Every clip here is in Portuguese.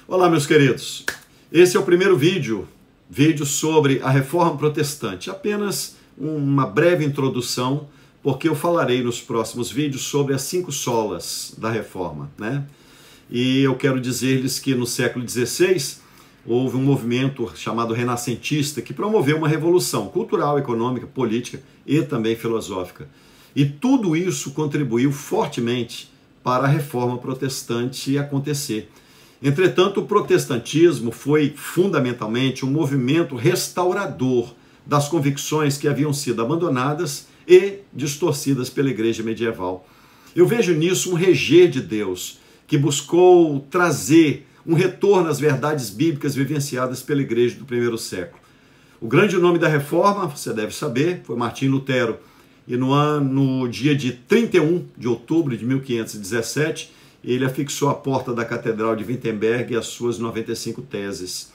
Olá, meus queridos. Esse é o primeiro vídeo sobre a Reforma Protestante. Apenas uma breve introdução, porque eu falarei nos próximos vídeos sobre as 5 solas da Reforma, né? E eu quero dizer-lhes que no século XVI houve um movimento chamado renascentista que promoveu uma revolução cultural, econômica, política e também filosófica. E tudo isso contribuiu fortemente para a Reforma Protestante acontecer. Entretanto, o protestantismo foi fundamentalmente um movimento restaurador das convicções que haviam sido abandonadas e distorcidas pela igreja medieval. Eu vejo nisso um reger de Deus, que buscou trazer um retorno às verdades bíblicas vivenciadas pela igreja do primeiro século. O grande nome da reforma, você deve saber, foi Martim Lutero. E no dia de 31 de outubro de 1517, ele afixou à porta da Catedral de Wittenberg as suas 95 teses.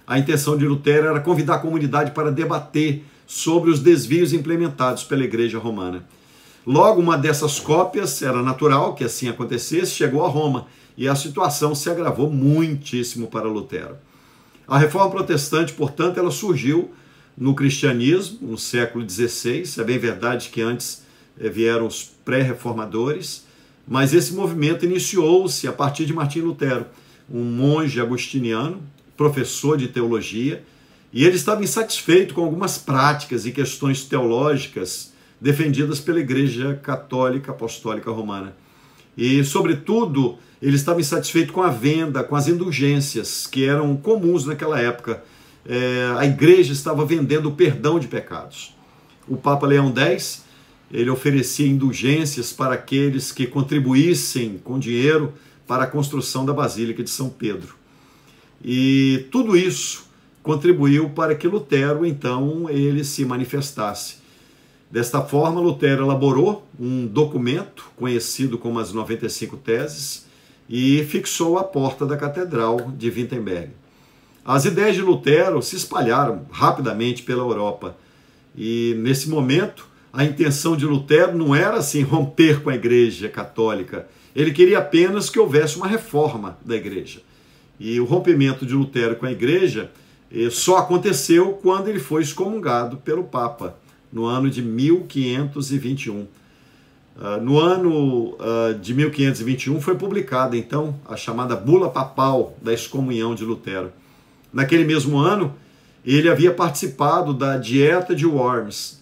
A intenção de Lutero era convidar a comunidade para debater sobre os desvios implementados pela Igreja Romana. Logo, uma dessas cópias, era natural que assim acontecesse, chegou a Roma e a situação se agravou muitíssimo para Lutero. A Reforma Protestante, portanto, ela surgiu no cristianismo, no século XVI. É bem verdade que antes vieram os pré-reformadores, mas esse movimento iniciou-se a partir de Martim Lutero, um monge agostiniano, professor de teologia, e ele estava insatisfeito com algumas práticas e questões teológicas defendidas pela Igreja Católica Apostólica Romana. E, sobretudo, ele estava insatisfeito com a venda, com as indulgências que eram comuns naquela época. A Igreja estava vendendo o perdão de pecados. O Papa Leão X, ele oferecia indulgências para aqueles que contribuíssem com dinheiro para a construção da Basílica de São Pedro. E tudo isso contribuiu para que Lutero, então, ele se manifestasse. Desta forma, Lutero elaborou um documento conhecido como as 95 teses e fixou à porta da Catedral de Wittenberg. As ideias de Lutero se espalharam rapidamente pela Europa e, nesse momento, a intenção de Lutero não era assim romper com a Igreja Católica. Ele queria apenas que houvesse uma reforma da Igreja. E o rompimento de Lutero com a Igreja só aconteceu quando ele foi excomungado pelo Papa, no ano de 1521. No ano de 1521 foi publicada, então, a chamada Bula Papal da excomunhão de Lutero. Naquele mesmo ano, ele havia participado da Dieta de Worms.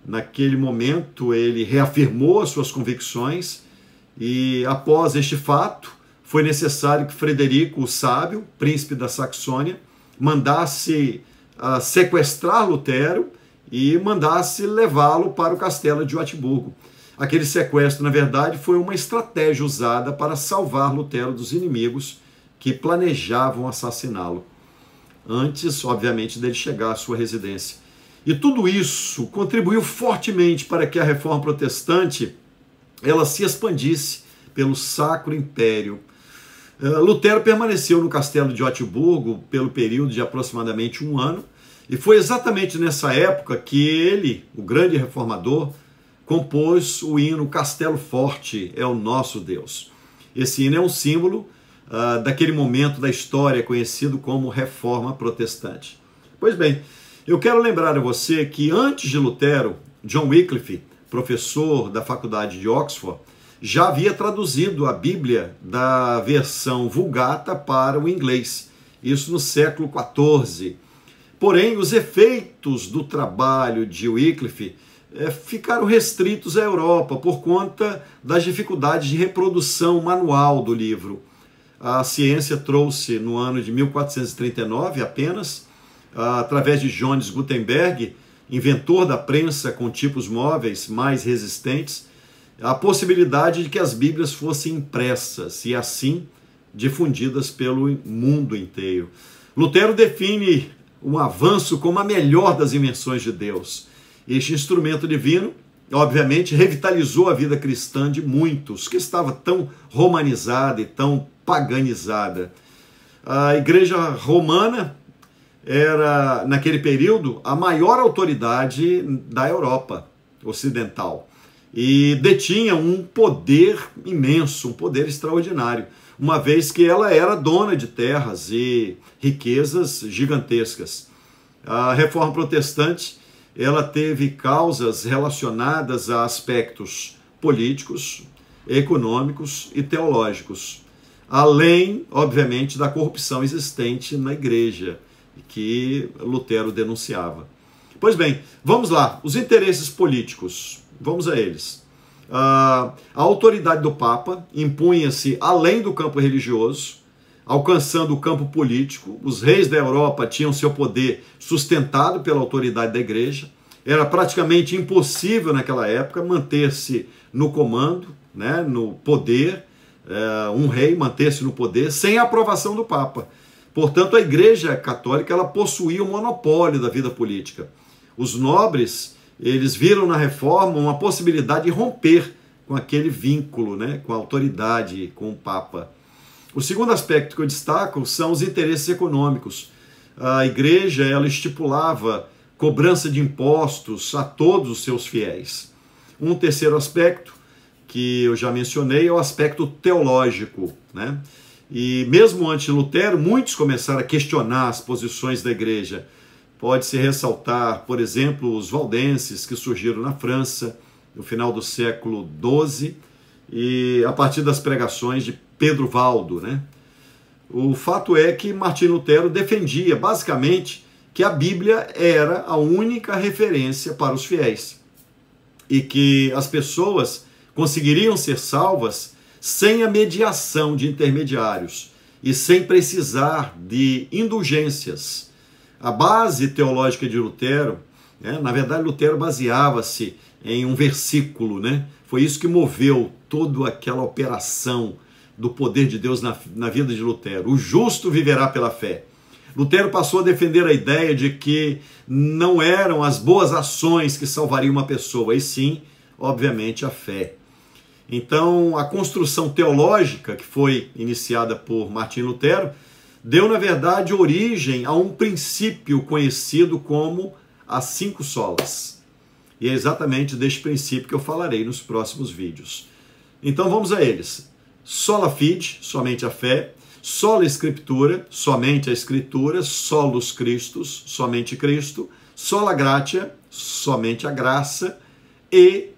Naquele momento, ele reafirmou as suas convicções e, após este fato, foi necessário que Frederico o Sábio, príncipe da Saxônia, mandasse sequestrar Lutero e mandasse levá-lo para o castelo de Wartburgo. Aquele sequestro, na verdade, foi uma estratégia usada para salvar Lutero dos inimigos que planejavam assassiná-lo, antes, obviamente, dele chegar à sua residência. E tudo isso contribuiu fortemente para que a Reforma Protestante ela se expandisse pelo Sacro Império. Lutero permaneceu no castelo de Wartburgo pelo período de aproximadamente 1 ano, e foi exatamente nessa época que ele, o grande reformador, compôs o hino Castelo Forte é o Nosso Deus. Esse hino é um símbolo daquele momento da história conhecido como Reforma Protestante. Pois bem, eu quero lembrar a você que antes de Lutero, John Wycliffe, professor da faculdade de Oxford, já havia traduzido a Bíblia da versão Vulgata para o inglês, isso no século XIV. Porém, os efeitos do trabalho de Wycliffe ficaram restritos à Europa por conta das dificuldades de reprodução manual do livro. A ciência trouxe no ano de 1439 apenas, através de Johannes Gutenberg, inventor da prensa com tipos móveis mais resistentes, a possibilidade de que as Bíblias fossem impressas e assim difundidas pelo mundo inteiro. Lutero define um avanço como a melhor das invenções de Deus. Este instrumento divino, obviamente, revitalizou a vida cristã de muitos, que estava tão romanizada e tão paganizada. A Igreja Romana era, naquele período, a maior autoridade da Europa Ocidental e detinha um poder imenso, um poder extraordinário. uma vez que ela era dona de terras e riquezas gigantescas. A Reforma Protestante, ela teve causas relacionadas a aspectos políticos, econômicos e teológicos, além, obviamente, da corrupção existente na igreja, que Lutero denunciava. Pois bem, vamos lá, os interesses políticos, vamos a eles. A autoridade do Papa impunha-se além do campo religioso, alcançando o campo político. Os reis da Europa tinham seu poder sustentado pela autoridade da igreja. Era praticamente impossível naquela época manter-se no comando, né, no poder, um rei manter-se no poder sem a aprovação do Papa. Portanto, a igreja católica ela possuía o monopólio da vida política. Os nobres, eles viram na reforma uma possibilidade de romper com aquele vínculo, né, com a autoridade, com o Papa. O segundo aspecto que eu destaco são os interesses econômicos. A igreja ela estipulava cobrança de impostos a todos os seus fiéis. Um terceiro aspecto que eu já mencionei é o aspecto teológico, né? E mesmo antes de Lutero, muitos começaram a questionar as posições da igreja. Pode-se ressaltar, por exemplo, os valdenses que surgiram na França no final do século XII e a partir das pregações de Pedro Valdo, né? O fato é que Martim Lutero defendia basicamente que a Bíblia era a única referência para os fiéis e que as pessoas conseguiriam ser salvas sem a mediação de intermediários e sem precisar de indulgências. A base teológica de Lutero, né, na verdade Lutero baseava-se em um versículo, né? Foi isso que moveu toda aquela operação do poder de Deus na vida de Lutero. O justo viverá pela fé. Lutero passou a defender a ideia de que não eram as boas ações que salvariam uma pessoa, e sim, obviamente, a fé. Então, a construção teológica que foi iniciada por Martim Lutero deu, na verdade, origem a um princípio conhecido como as 5 solas. E é exatamente deste princípio que eu falarei nos próximos vídeos. Então, vamos a eles. Sola fide, somente a fé. Sola Escritura, somente a Escritura. Solus Christus, somente Cristo. Sola Gratia, somente a graça. E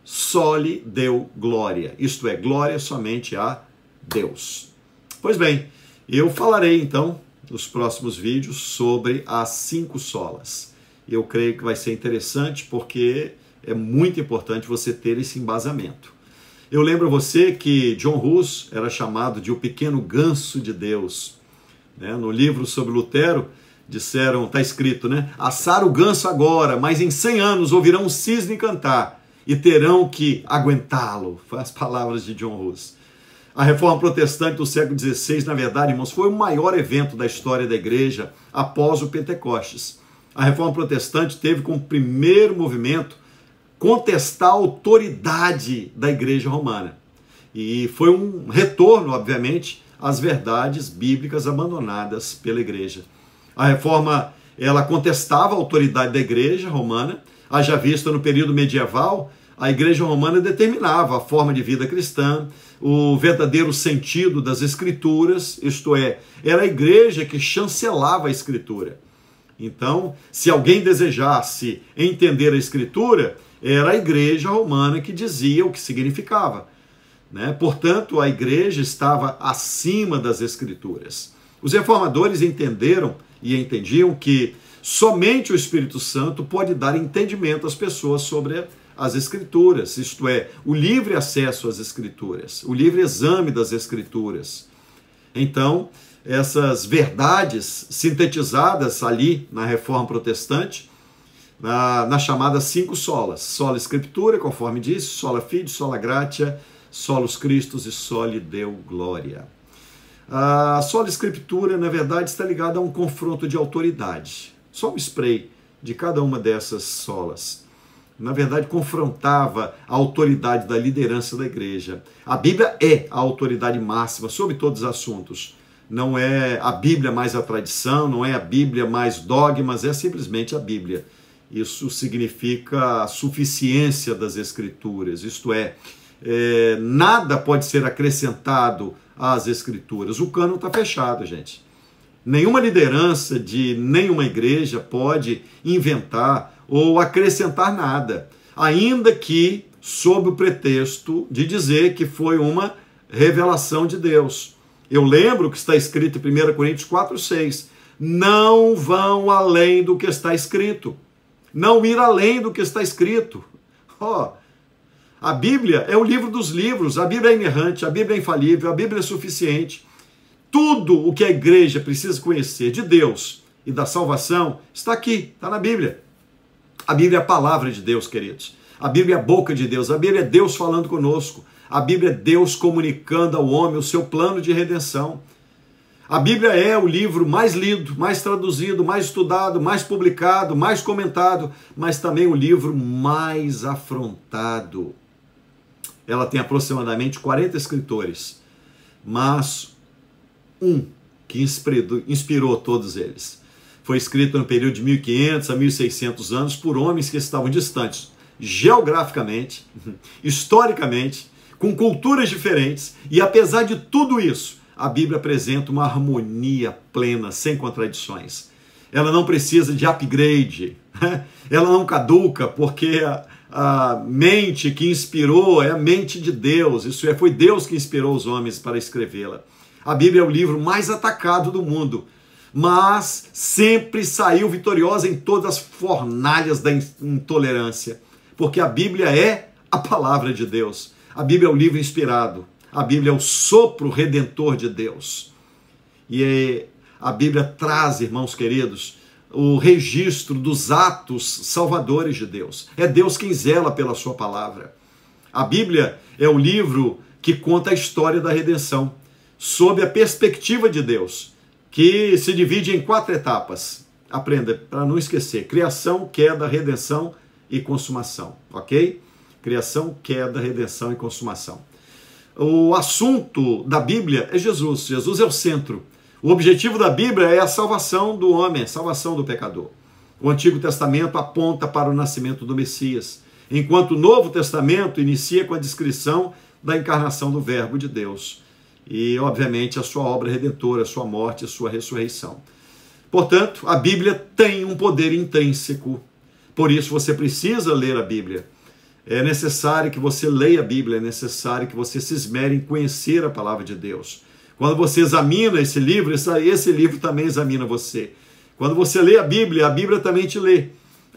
soli Deo Glória, isto é, glória somente a Deus. Pois bem, eu falarei então nos próximos vídeos sobre as 5 solas. Eu creio que vai ser interessante porque é muito importante você ter esse embasamento. Eu lembro a você que John Hus era chamado de o pequeno ganso de Deus. No livro sobre Lutero, disseram, está escrito, né? Assar o ganso agora, mas em 100 anos ouvirão um cisne cantar e terão que aguentá-lo. Foi as palavras de John Hus. A Reforma Protestante do século XVI, na verdade, irmãos, foi o maior evento da história da igreja após o Pentecostes. A Reforma Protestante teve como primeiro movimento contestar a autoridade da igreja romana. E foi um retorno, obviamente, às verdades bíblicas abandonadas pela igreja. A Reforma, ela contestava a autoridade da igreja romana. Haja vista no período medieval, a igreja romana determinava a forma de vida cristã, o verdadeiro sentido das escrituras, isto é, era a igreja que chancelava a escritura. Então, se alguém desejasse entender a escritura, era a igreja romana que dizia o que significava, né? Portanto, a igreja estava acima das escrituras. Os reformadores entenderam e entendiam que somente o Espírito Santo pode dar entendimento às pessoas sobre as Escrituras, isto é, o livre acesso às Escrituras, o livre exame das Escrituras. Então, essas verdades sintetizadas ali na Reforma Protestante, na chamada 5 solas, sola Escritura, conforme disse, sola fide, sola gratia, solus Christus e soli Deo Glória. A sola Escritura, na verdade, está ligada a um confronto de autoridade. Só um spray de cada uma dessas solas. Na verdade, confrontava a autoridade da liderança da igreja. A Bíblia é a autoridade máxima sobre todos os assuntos. Não é a Bíblia mais a tradição, não é a Bíblia mais dogmas, é simplesmente a Bíblia. Isso significa a suficiência das Escrituras, isto é, nada pode ser acrescentado às Escrituras. O cânon está fechado, gente. Nenhuma liderança de nenhuma igreja pode inventar ou acrescentar nada, ainda que sob o pretexto de dizer que foi uma revelação de Deus. Eu lembro que está escrito em 1 Coríntios 4:6, não vão além do que está escrito. Não ir além do que está escrito. A Bíblia é o livro dos livros, a Bíblia é inerrante, a Bíblia é infalível, a Bíblia é suficiente. Tudo o que a igreja precisa conhecer de Deus e da salvação está aqui, está na Bíblia. A Bíblia é a palavra de Deus, queridos. A Bíblia é a boca de Deus, a Bíblia é Deus falando conosco. A Bíblia é Deus comunicando ao homem o seu plano de redenção. A Bíblia é o livro mais lido, mais traduzido, mais estudado, mais publicado, mais comentado, mas também o livro mais afrontado. Ela tem aproximadamente 40 escritores, mas um que inspirou todos eles. Foi escrito no período de 1500 a 1600 anos por homens que estavam distantes geograficamente, historicamente, com culturas diferentes, e apesar de tudo isso, a Bíblia apresenta uma harmonia plena, sem contradições. Ela não precisa de upgrade, ela não caduca, porque a mente que inspirou é a mente de Deus, isso é, foi Deus que inspirou os homens para escrevê-la. A Bíblia é o livro mais atacado do mundo, mas sempre saiu vitoriosa em todas as fornalhas da intolerância, porque a Bíblia é a palavra de Deus. A Bíblia é o livro inspirado. A Bíblia é o sopro redentor de Deus. E a Bíblia traz, irmãos queridos, o registro dos atos salvadores de Deus. É Deus quem zela pela sua palavra. A Bíblia é o livro que conta a história da redenção, sob a perspectiva de Deus, que se divide em 4 etapas. Aprenda, para não esquecer. Criação, queda, redenção e consumação. Ok? Criação, queda, redenção e consumação. O assunto da Bíblia é Jesus. Jesus é o centro. O objetivo da Bíblia é a salvação do homem, a salvação do pecador. O Antigo Testamento aponta para o nascimento do Messias, enquanto o Novo Testamento inicia com a descrição da encarnação do Verbo de Deus e, obviamente, a sua obra redentora, a sua morte, a sua ressurreição. Portanto, a Bíblia tem um poder intrínseco. Por isso você precisa ler a Bíblia. É necessário que você leia a Bíblia, é necessário que você se esmere em conhecer a palavra de Deus. Quando você examina esse livro também examina você. Quando você lê a Bíblia também te lê.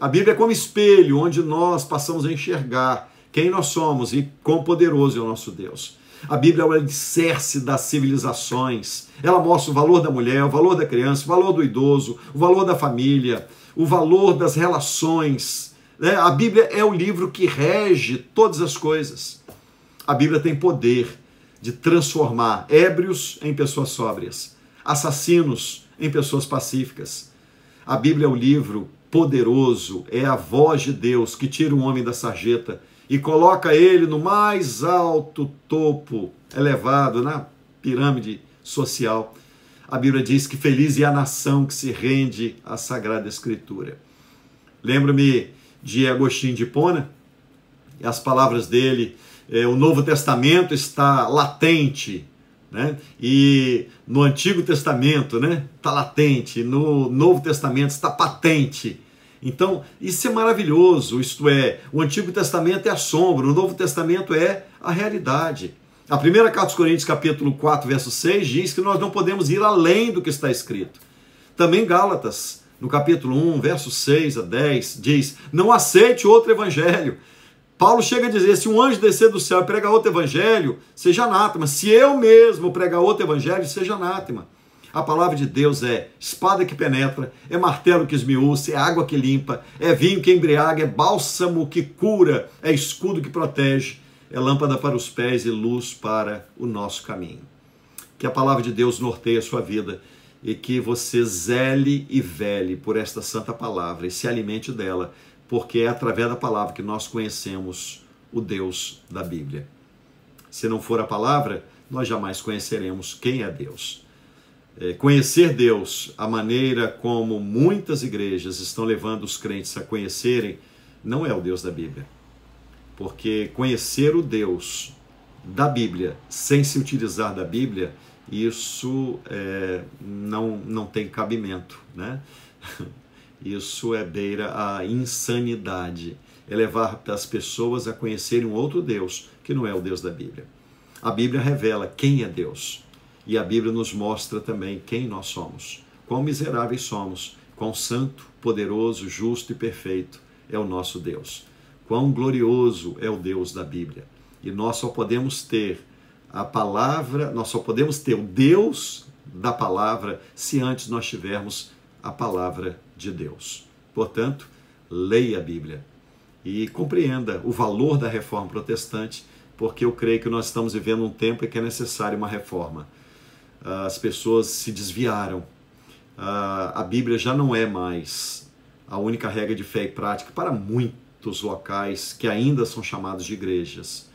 A Bíblia é como espelho, onde nós passamos a enxergar quem nós somos e quão poderoso é o nosso Deus. A Bíblia é o alicerce das civilizações. Ela mostra o valor da mulher, o valor da criança, o valor do idoso, o valor da família, o valor das relações. A Bíblia é o livro que rege todas as coisas. A Bíblia tem poder de transformar ébrios em pessoas sóbrias, assassinos em pessoas pacíficas. A Bíblia é o livro poderoso, é a voz de Deus que tira um homem da sarjeta e coloca ele no mais alto topo elevado, na pirâmide social. A Bíblia diz que feliz é a nação que se rende à Sagrada Escritura. Lembro-me de Agostinho de Hipona, as palavras dele, o Novo Testamento está latente, né? E no Antigo Testamento, né, está latente, no Novo Testamento está patente. Então, isso é maravilhoso, isto é, o Antigo Testamento é a sombra, o Novo Testamento é a realidade. A primeira carta aos Coríntios, capítulo 4, verso 6, diz que nós não podemos ir além do que está escrito. Também Gálatas, no capítulo 1, verso 6 a 10, diz, não aceite outro evangelho. Paulo chega a dizer, se um anjo descer do céu e pregar outro evangelho, seja anátema. Se eu mesmo pregar outro evangelho, seja anátema. A palavra de Deus é espada que penetra, é martelo que esmiuça, é água que limpa, é vinho que embriaga, é bálsamo que cura, é escudo que protege, é lâmpada para os pés e luz para o nosso caminho. Que a palavra de Deus norteie a sua vida e que você zele e vele por esta santa palavra e se alimente dela, porque é através da palavra que nós conhecemos o Deus da Bíblia. Se não for a palavra, nós jamais conheceremos quem é Deus. Conhecer Deus, a maneira como muitas igrejas estão levando os crentes a conhecerem, não é o Deus da Bíblia. Porque conhecer o Deus da Bíblia sem se utilizar da Bíblia, isso não tem cabimento, né? Isso beira a insanidade, levar as pessoas a conhecerem um outro Deus, que não é o Deus da Bíblia. A Bíblia revela quem é Deus, e a Bíblia nos mostra também quem nós somos, quão miseráveis somos, quão santo, poderoso, justo e perfeito é o nosso Deus, quão glorioso é o Deus da Bíblia. E nós só podemos ter a palavra, nós só podemos ter o Deus da palavra se antes nós tivermos a palavra de Deus. Portanto, leia a Bíblia e compreenda o valor da reforma protestante, porque eu creio que nós estamos vivendo um tempo em que é necessária uma reforma. As pessoas se desviaram. A Bíblia já não é mais a única regra de fé e prática para muitos locais que ainda são chamados de igrejas,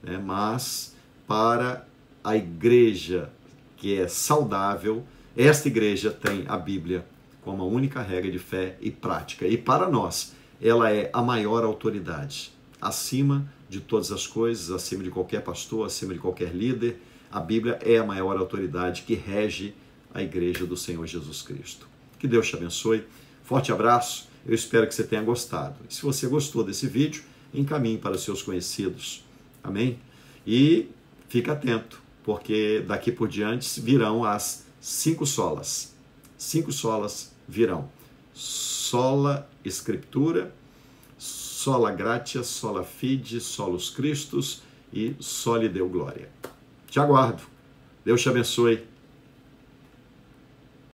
né? Mas para a igreja que é saudável, esta igreja tem a Bíblia como a única regra de fé e prática. E para nós, ela é a maior autoridade, acima de todas as coisas, acima de qualquer pastor, acima de qualquer líder. A Bíblia é a maior autoridade que rege a igreja do Senhor Jesus Cristo. Que Deus te abençoe. Forte abraço. Eu espero que você tenha gostado. E se você gostou desse vídeo, encaminhe para os seus conhecidos. Amém? E fica atento, porque daqui por diante virão as 5 solas. 5 solas virão. Sola Escritura, sola gratia, sola fide, solus Christus e soli Deo Glória. Te aguardo. Deus te abençoe.